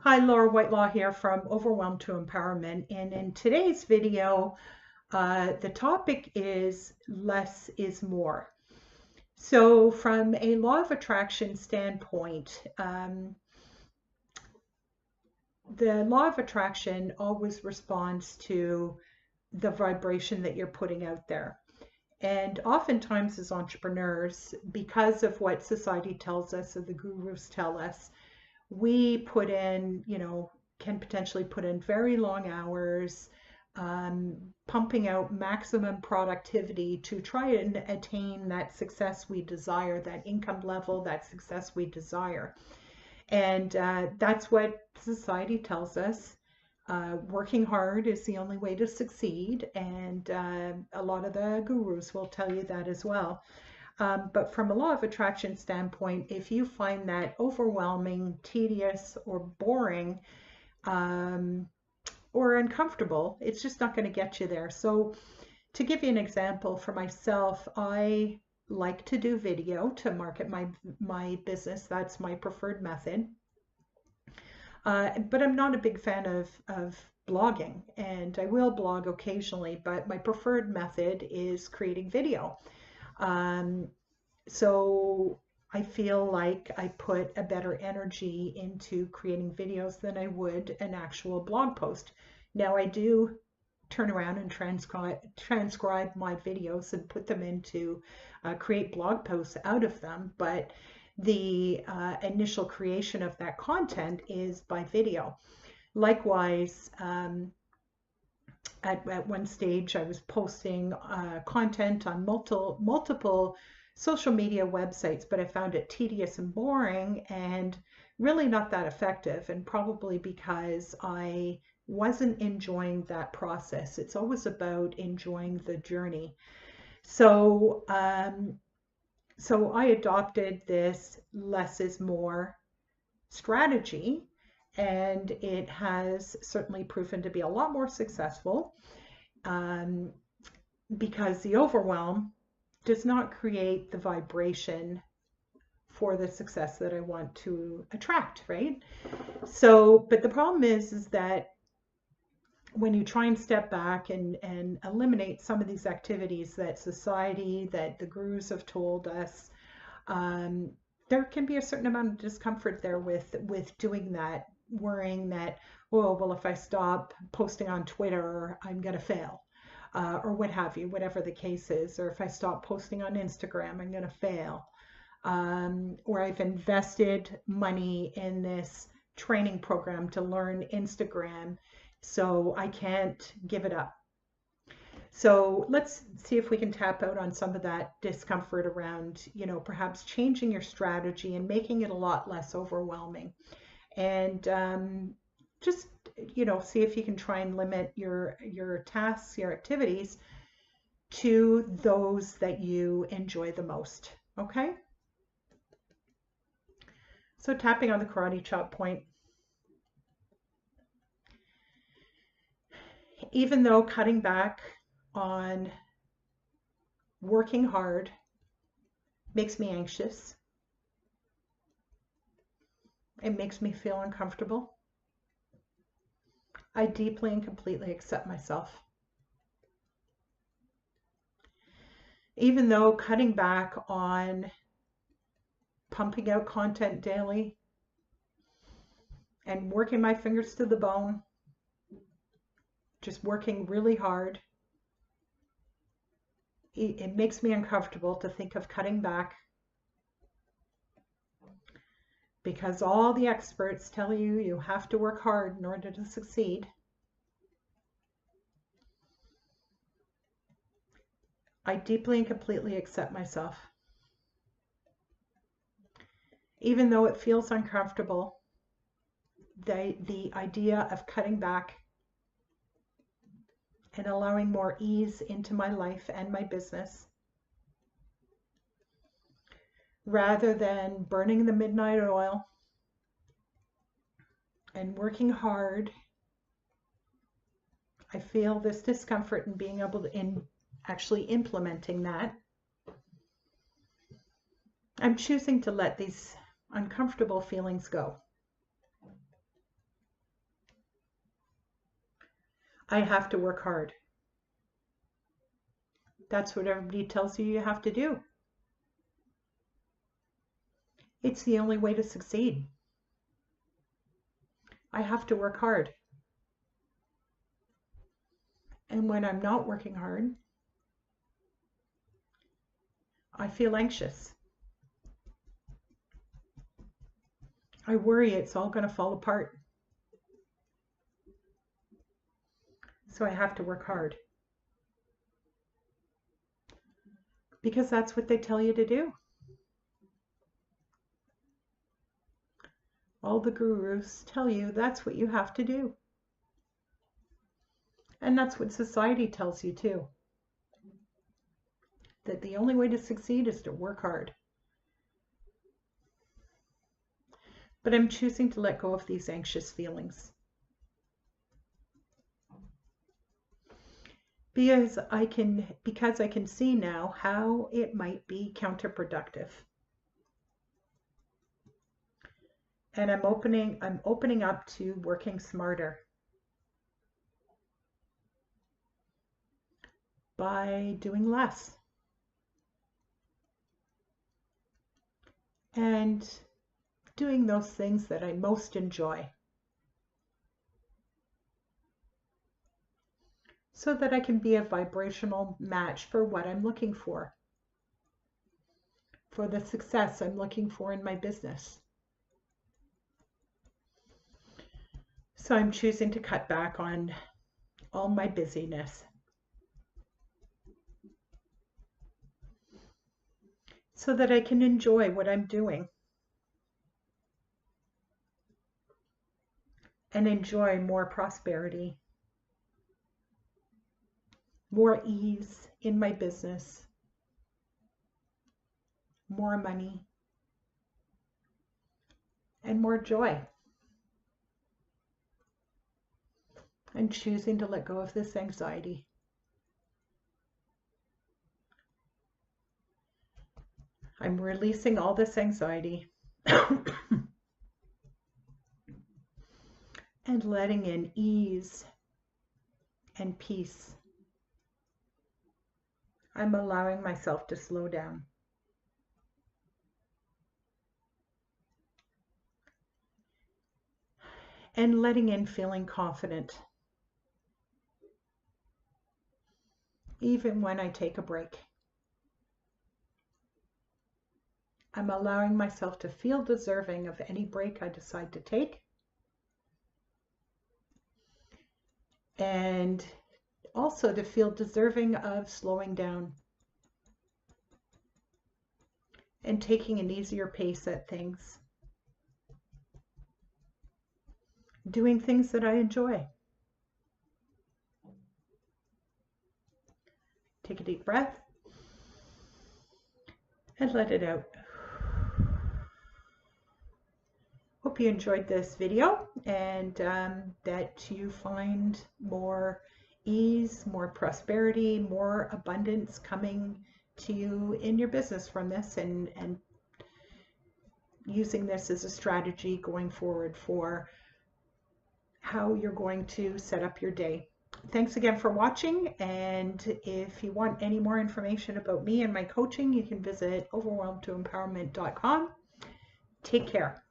Hi, Laura Whitelaw here from Overwhelm to Empowerment. And in today's video, the topic is less is more. So from a law of attraction standpoint, the law of attraction always responds to the vibration that you're putting out there. And oftentimes as entrepreneurs, because of what society tells us or the gurus tell us, we put in, can potentially put in very long hours, pumping out maximum productivity to try and attain that success we desire, that income level, that success we desire. And that's what society tells us. Working hard is the only way to succeed, and a lot of the gurus will tell you that as well. But from a law of attraction standpoint, if you find that overwhelming, tedious, or boring, or uncomfortable, it's just not going to get you there. So to give you an example for myself, I like to do video to market my business. That's my preferred method. But I'm not a big fan of blogging, and I will blog occasionally, but my preferred method is creating video. So I feel like I put a better energy into creating videos than I would an actual blog post. Now I do turn around and transcribe my videos and put them into create blog posts out of them, but the initial creation of that content is by video. Likewise, at one stage I was posting content on multiple social media websites, but I found it tedious and boring and really not that effective, and probably because I wasn't enjoying that process. It's always about enjoying the journey. So I adopted this less is more strategy, and it has certainly proven to be a lot more successful, because the overwhelm does not create the vibration for the success that I want to attract, right? So, but the problem is that when you try and step back and eliminate some of these activities that society, that the gurus have told us, there can be a certain amount of discomfort there with doing that, worrying that, oh, well, if I stop posting on Twitter, I'm going to fail. Or what have you, whatever the case is, or if I stop posting on Instagram, I'm going to fail. Or I've invested money in this training program to learn Instagram, so I can't give it up. So let's see if we can tap out on some of that discomfort around, perhaps changing your strategy and making it a lot less overwhelming. And just, see if you can try and limit your tasks, your activities to those that you enjoy the most. Okay? So tapping on the karate chop point. Even though cutting back on working hard makes me anxious, it makes me feel uncomfortable, I deeply and completely accept myself. Even though cutting back on pumping out content daily and working my fingers to the bone, just working really hard, it makes me uncomfortable to think of cutting back, because all the experts tell you you have to work hard in order to succeed. I deeply and completely accept myself. Even though it feels uncomfortable, the idea of cutting back and allowing more ease into my life and my business, rather than burning the midnight oil and working hard, I feel this discomfort in being able to, actually implementing that. I'm choosing to let these uncomfortable feelings go. I have to work hard. That's what everybody tells you have to do. It's the only way to succeed. I have to work hard. And when I'm not working hard, I feel anxious. I worry it's all going to fall apart. So I have to work hard. Because that's what they tell you to do. All the gurus tell you that's what you have to do. And that's what society tells you too. That the only way to succeed is to work hard. But I'm choosing to let go of these anxious feelings. Because I can see now how it might be counterproductive. And I'm opening up to working smarter by doing less. And doing those things that I most enjoy. So that I can be a vibrational match for what I'm looking for the success I'm looking for in my business. So I'm choosing to cut back on all my busyness. So that I can enjoy what I'm doing. And enjoy more prosperity, more ease in my business, more money, and more joy. I'm choosing to let go of this anxiety. I'm releasing all this anxiety and letting in ease and peace. I'm allowing myself to slow down. And letting in feeling confident. Even when I take a break. I'm allowing myself to feel deserving of any break I decide to take. And also to feel deserving of slowing down and taking an easier pace at things. Doing things that I enjoy. Take a deep breath and let it out. Hope you enjoyed this video and that you find more ease, more prosperity, more abundance coming to you in your business from this, and using this as a strategy going forward for how you're going to set up your day. Thanks again for watching, and if you want any more information about me and my coaching, you can visit overwhelmtoempowerment.com. Take care.